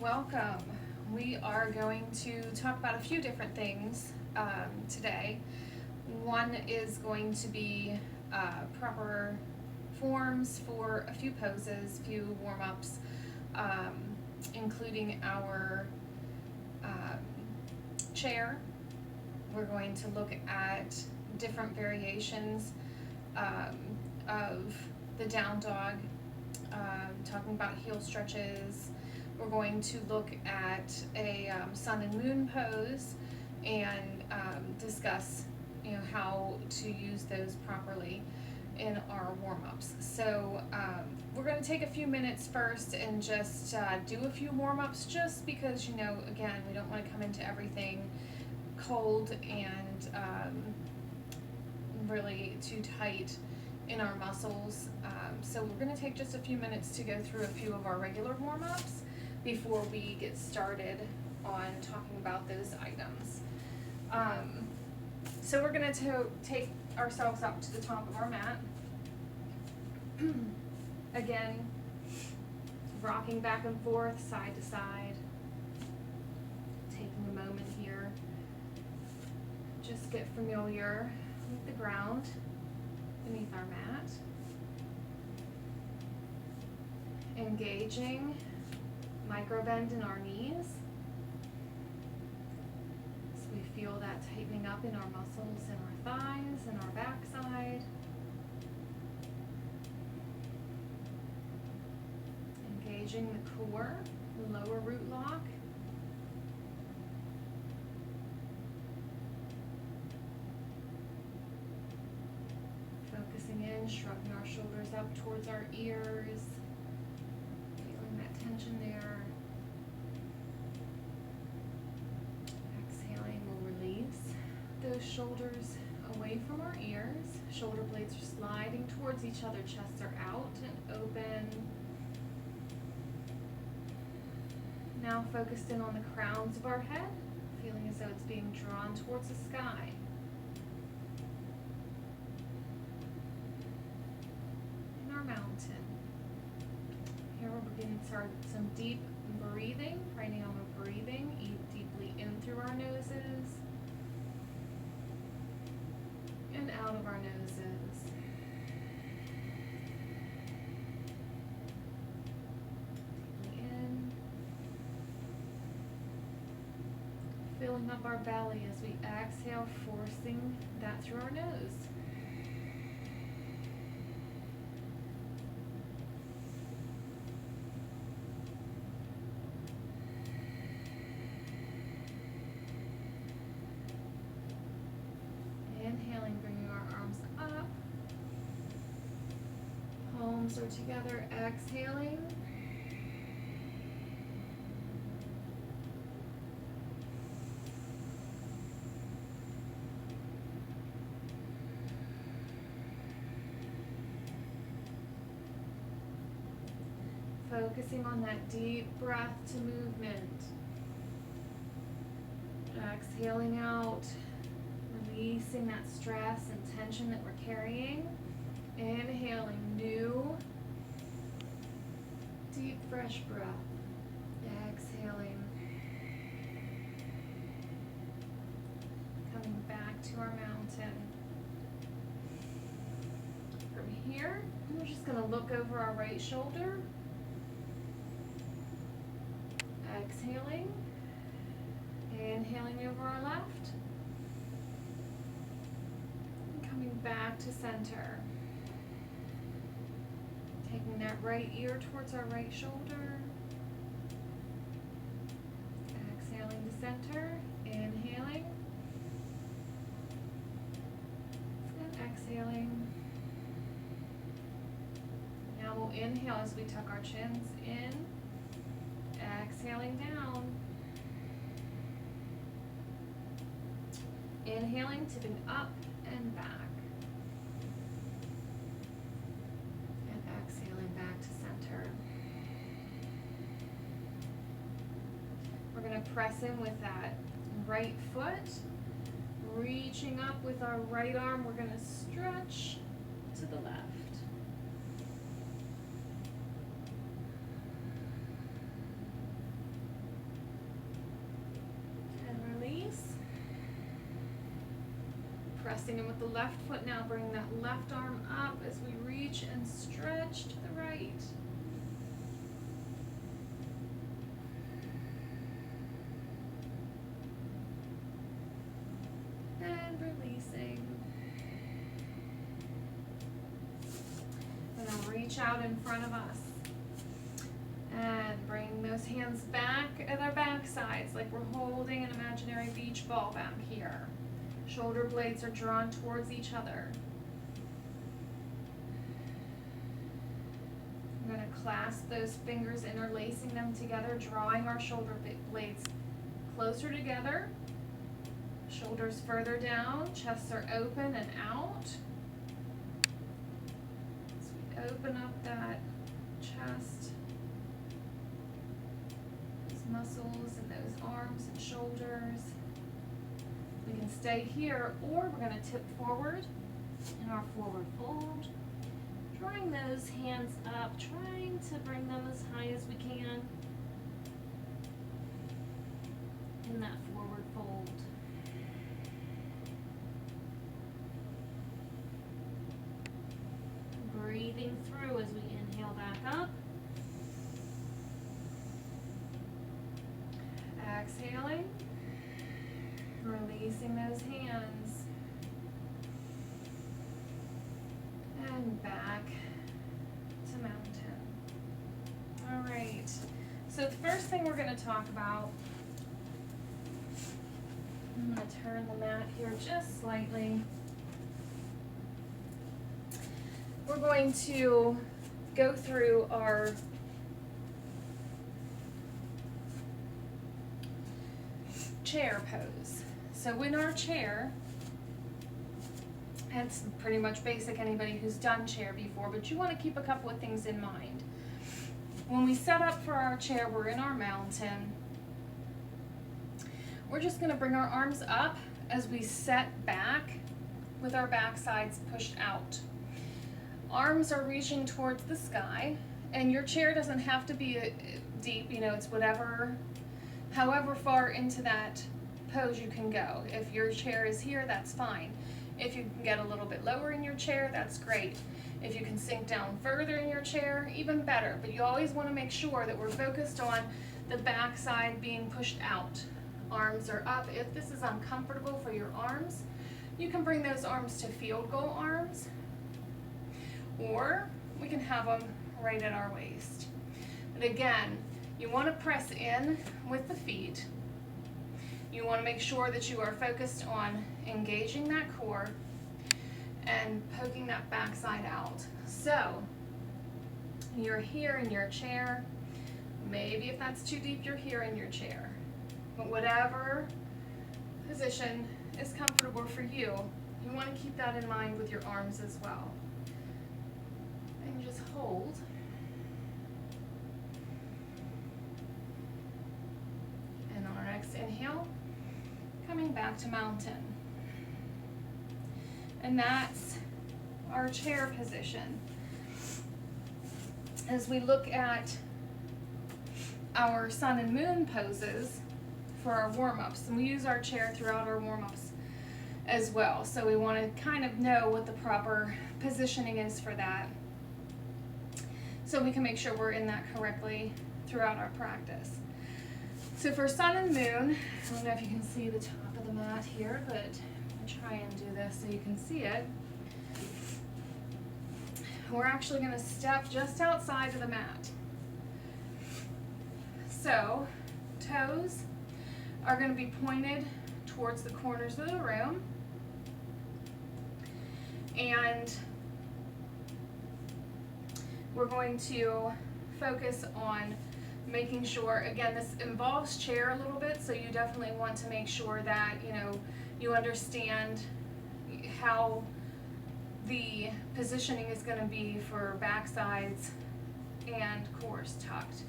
welcome. We are going to talk about a few different things today. One is going to be proper forms for a few poses, few warm-ups, including our chair. We're going to look at different variations of the down dog, talking about heel stretches. We're going to look at a sun and moon pose and discuss, how to use those properly in our warm-ups. So we're going to take a few minutes first and just do a few warm-ups, just because, again, we don't want to come into everything cold and really too tight in our muscles. So we're going to take just a few minutes to go through a few of our regular warm-ups before we get started on talking about those items. So we're going to take ourselves up to the top of our mat. Again, rocking back and forth, side to side. Taking a moment here. Just get familiar with the ground beneath our mat. Engaging micro bend in our knees. So we feel that tightening up in our muscles in our thighs and our backside. Engaging the core, the lower root lock. Focusing in, shrugging our shoulders up towards our ears. Feeling that tension there. Exhaling, we'll release those shoulders away from our ears. Shoulder blades are sliding towards each other, chests are out and open. Now focused in on the crowns of our head, feeling as though it's being drawn towards the sky. In our mountain. Here we're beginning to start some deep breathing, pranayama breathing, deeply in through our noses and out of our noses. Deeply in. Filling up our belly as we exhale, forcing that through our nose. Inhaling, bringing our arms up. Palms are together, exhaling. Focusing on that deep breath to movement. Exhaling out, releasing that stress and tension that we're carrying. Inhaling new, deep, fresh breath. Exhaling. Coming back to our mountain. From here, we're just going to look over our right shoulder. Exhaling, inhaling over our left, and coming back to center. Taking that right ear towards our right shoulder. Exhaling to center, inhaling, and exhaling. Now we'll inhale as we tuck our chins in. Exhaling down. Inhaling, tipping up and back. And exhaling back to center. We're going to press in with that right foot. Reaching up with our right arm, we're going to stretch to the left. Pressing in with the left foot now, bring that left arm up as we reach and stretch to the right. And releasing. And then reach out in front of us. And bring those hands back at our back sides like we're holding an imaginary beach ball back here. Shoulder blades are drawn towards each other. I'm going to clasp those fingers, interlacing them together, drawing our shoulder blades closer together. Shoulders further down, chests are open and out. As we open up that chest, those muscles and those arms and shoulders. We can stay here, or we're going to tip forward in our forward fold, drawing those hands up, trying to bring them as high as we can in that forward fold. Breathing through as we inhale back up. Exhaling. Releasing those hands. And back to mountain. All right. So the first thing we're going to talk about, I'm going to turn the mat here just slightly. We're going to go through our chair pose. So in our chair, it's pretty much basic, anybody who's done chair before, but you want to keep a couple of things in mind. When we set up for our chair, we're in our mountain. We're just going to bring our arms up as we set back with our back sides pushed out. Arms are reaching towards the sky, and your chair doesn't have to be deep, it's whatever, however far into that pose you can go. If your chair is here, that's fine. If you can get a little bit lower in your chair, that's great. If you can sink down further in your chair, even better. But you always want to make sure that we're focused on the back side being pushed out. Arms are up. If this is uncomfortable for your arms, you can bring those arms to field goal arms, or we can have them right at our waist. But again, you want to press in with the feet. You want to make sure that you are focused on engaging that core and poking that backside out. So you're here in your chair. Maybe if that's too deep, you're here in your chair. But whatever position is comfortable for you, you want to keep that in mind with your arms as well. And just hold. And on our next inhale, coming back to mountain. And that's our chair position. As we look at our sun and moon poses for our warm-ups, and we use our chair throughout our warm-ups as well, so we want to kind of know what the proper positioning is for that, so we can make sure we're in that correctly throughout our practice. So for sun and moon, I don't know if you can see the top of the mat here, but I'll try and do this so you can see it. We're actually going to step just outside of the mat. So toes are going to be pointed towards the corners of the room, and we're going to focus on making sure, again, this involves chair a little bit, so you definitely want to make sure that you understand how the positioning is going to be for back sides and cores tucked.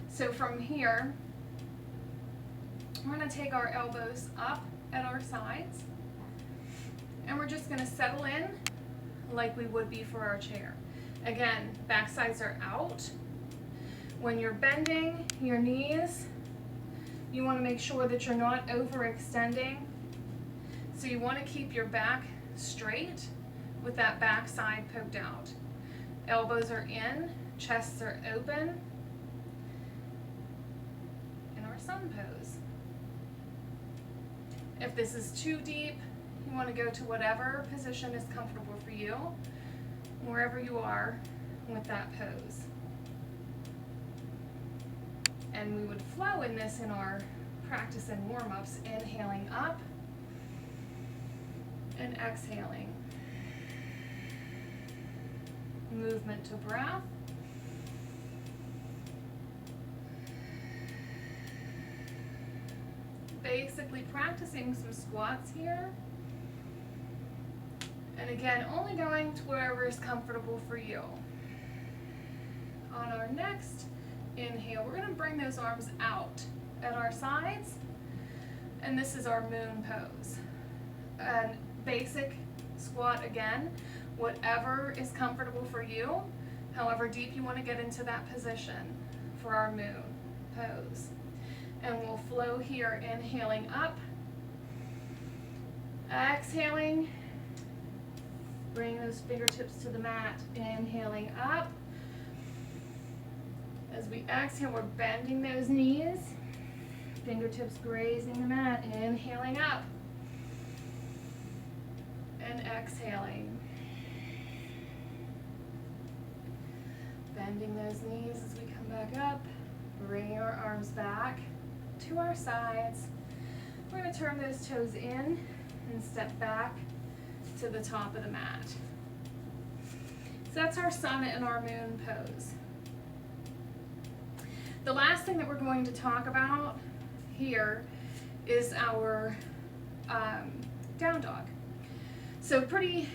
So from here, we're going to take our elbows up at our sides, and we're just going to settle in like we would be for our chair. Again, back sides are out. When you're bending your knees, you want to make sure that you're not overextending. So you want to keep your back straight with that back side poked out. Elbows are in, chests are open in our sun pose. If this is too deep, you want to go to whatever position is comfortable for you, wherever you are with that pose. And we would flow in this in our practice and warm-ups, inhaling up and exhaling. Movement to breath. Basically practicing some squats here. And again, only going to wherever is comfortable for you. On our next inhale, we're going to bring those arms out at our sides. And this is our moon pose. And basic squat again, whatever is comfortable for you, however deep you want to get into that position for our moon pose. And we'll flow here, inhaling up, exhaling, bring those fingertips to the mat, inhaling up. As we exhale, we're bending those knees, fingertips grazing the mat, inhaling up, and exhaling. Bending those knees as we come back up, bringing our arms back to our sides. We're going to turn those toes in and step back to the top of the mat. So that's our sun and our moon pose. The last thing that we're going to talk about here is our down dog. So pretty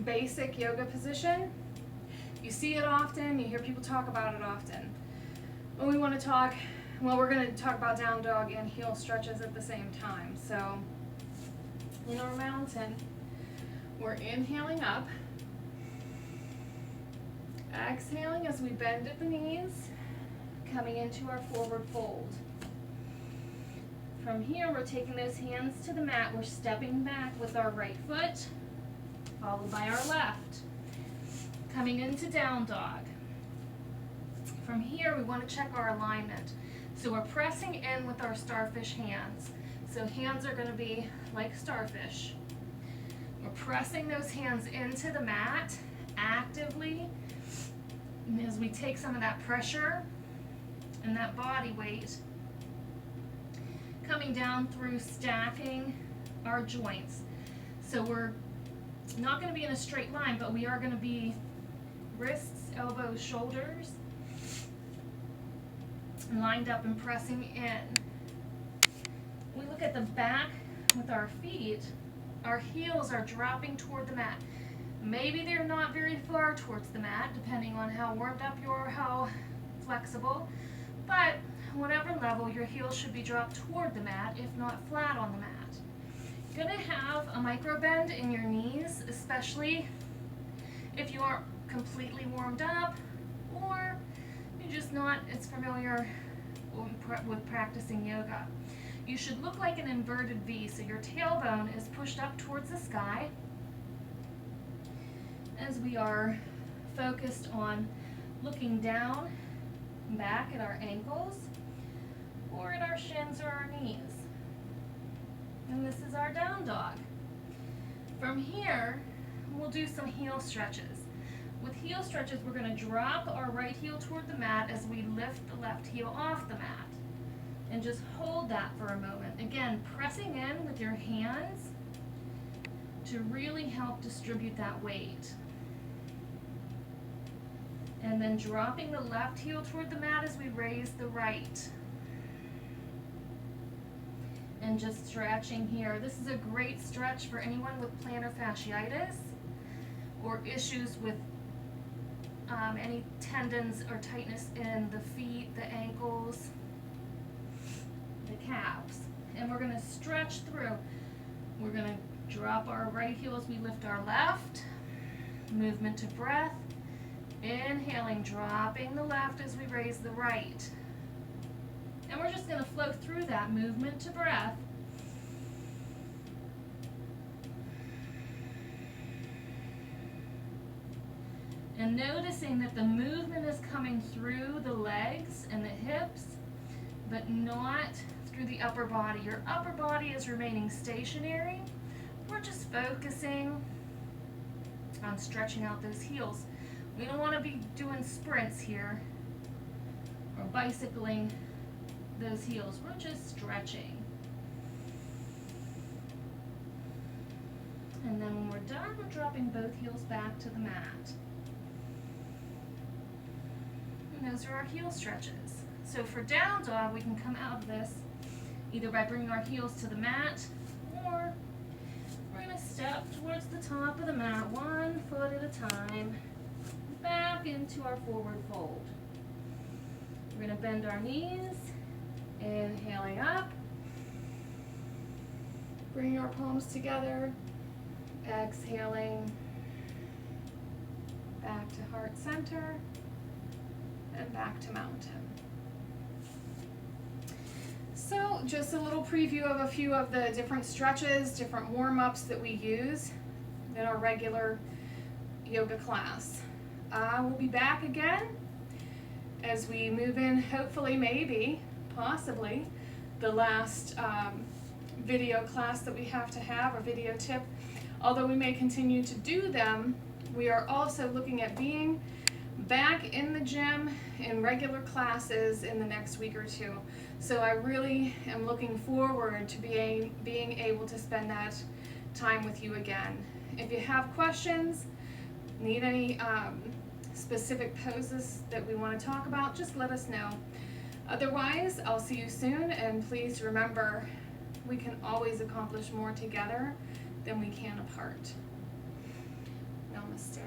basic yoga position. You see it often, you hear people talk about it often. When we want to talk, well, we're going to talk about down dog and heel stretches at the same time. So in our mountain, we're inhaling up, exhaling as we bend at the knees, coming into our forward fold. From here, we're taking those hands to the mat. We're stepping back with our right foot, followed by our left. Coming into down dog. From here, we want to check our alignment. So we're pressing in with our starfish hands. So hands are going to be like starfish. We're pressing those hands into the mat actively. And as we take some of that pressure and that body weight, coming down through stacking our joints. So we're not going to be in a straight line, but we are going to be wrists, elbows, shoulders, lined up and pressing in. We look at the back with our feet. Our heels are dropping toward the mat. Maybe they're not very far towards the mat, depending on how warmed up you are, how flexible. But whatever level, your heels should be dropped toward the mat, if not flat on the mat. You're going to have a micro bend in your knees, especially if you aren't completely warmed up or you're just not as familiar with practicing yoga. You should look like an inverted V, so your tailbone is pushed up towards the sky as we are focused on looking down, back at our ankles or at our shins or our knees. And this is our down dog. From here, we'll do some heel stretches. With heel stretches, we're going to drop our right heel toward the mat as we lift the left heel off the mat. And just hold that for a moment. Again, pressing in with your hands to really help distribute that weight. And then dropping the left heel toward the mat as we raise the right. And just stretching here. This is a great stretch for anyone with plantar fasciitis or issues with any tendons or tightness in the feet, the ankles, the calves. And we're going to stretch through. We're going to drop our right heel as we lift our left. Movement to breath. Inhaling, dropping the left as we raise the right. And we're just going to flow through that movement to breath. and noticing that the movement is coming through the legs and the hips, but not through the upper body. Your upper body is remaining stationary. We're just focusing on stretching out those heels. We don't want to be doing sprints here or bicycling those heels. We're just stretching. And then when we're done, we're dropping both heels back to the mat. And those are our heel stretches. So for down dog, we can come out of this either by bringing our heels to the mat, or we're going to step towards the top of the mat, 1 foot at a time, back into our forward fold. We're going to bend our knees, inhaling up, bring our palms together, exhaling back to heart center and back to mountain. So just a little preview of a few of the different stretches, different warm-ups that we use in our regular yoga class. We'll be back again as we move in, hopefully, maybe, possibly, the last video class that we have to have, or video tip. Although we may continue to do them, we are also looking at being back in the gym in regular classes in the next week or two. So I really am looking forward to being able to spend that time with you again. If you have questions, need any specific poses that we want to talk about, just let us know. Otherwise, I'll see you soon, and please remember, we can always accomplish more together than we can apart. Namaste.